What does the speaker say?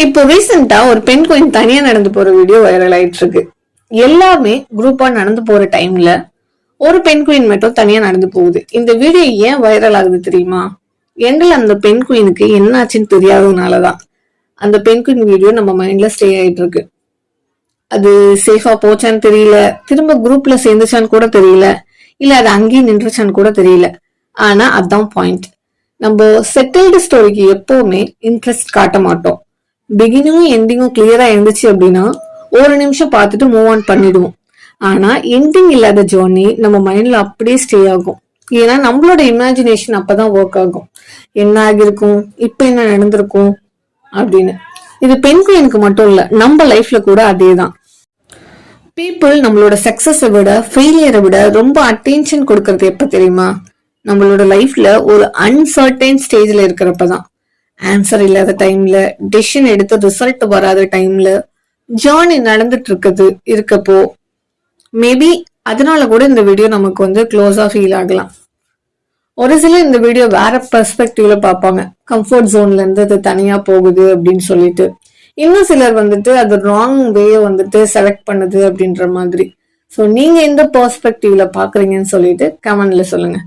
இப்போ ரீசெண்டா ஒரு பெண் குயின் தனியா நடந்து போற வீடியோ வைரல் ஆயிட்டு இருக்கு. எல்லாமே குரூப்பா நடந்து போற டைம்ல ஒரு பெண் குயின் மட்டும் தனியா நடந்து போகுது. இந்த வீடியோ ஏன் வைரல் ஆகுது தெரியுமா? எண்டில் அந்த பெண் குயினுக்கு என்ன ஆச்சுன்னு தெரியாததுனாலதான் அந்த பெண் குயின் வீடியோ நம்ம மைண்ட்ல ஸ்டே ஆயிட்டு இருக்கு. அது சேஃபா போச்சான்னு தெரியல, திரும்ப குரூப்ல சேர்ந்துச்சான்னு கூட தெரியல, இல்ல அது அங்கேயே நின்றுச்சான்னு கூட தெரியல. ஆனா அதான் பாயிண்ட். நம்ம செட்டில்டு ஸ்டோரிக்கு எப்பவுமே இன்ட்ரெஸ்ட் காட்ட மாட்டோம். பிகினிங்கும் எண்டிங்கும் கிளியரா இருந்துச்சு அப்படின்னா ஒரு நிமிஷம் பார்த்துட்டு மூவ் ஆன் பண்ணிடுவோம். ஆனா எண்டிங் இல்லாத ஜேர்னி நம்ம மைண்ட்ல அப்படியே ஸ்டே ஆகும். ஏன்னா நம்மளோட இமேஜினேஷன் அப்பதான் ஒர்க் ஆகும். என்ன ஆகிருக்கும், இப்ப என்ன நடந்திருக்கும் அப்படின்னு. இது பெண் குயினுக்கு மட்டும் இல்ல, நம்ம லைஃப்ல கூட அதேதான். பீப்புள் நம்மளோட சக்சஸை விட ஃபெயிலியரை விட ரொம்ப அட்டென்ஷன் கொடுக்கறது எப்ப தெரியுமா? நம்மளோட லைஃப்ல ஒரு அன்சர்டைன் ஸ்டேஜ்ல இருக்கிறப்பதான். ஆன்சர் இல்லாத டைம்ல, டெசிஷன் எடுத்து ரிசல்ட் வராத டைம்ல, ஜேர்னி நடந்துட்டு இருக்கப்போ மேபி அதனால கூட இந்த வீடியோ நமக்கு க்ளோஸா ஃபீல் ஆகலாம். ஒரு சிலர் இந்த வீடியோ வேற பெர்ஸ்பெக்டிவ்ல பார்ப்பாங்க. கம்ஃபர்ட் ஜோன்ல இருந்து அது தனியா போகுது அப்படின்னு சொல்லிட்டு. இன்னும் சிலர் அது ராங் வேய செலக்ட் பண்ணுது அப்படின்ற மாதிரி. சோ நீங்க எந்த பெர்ஸ்பெக்டிவ்ல பாக்குறீங்கன்னு சொல்லிட்டு கமெண்ட்ல சொல்லுங்க.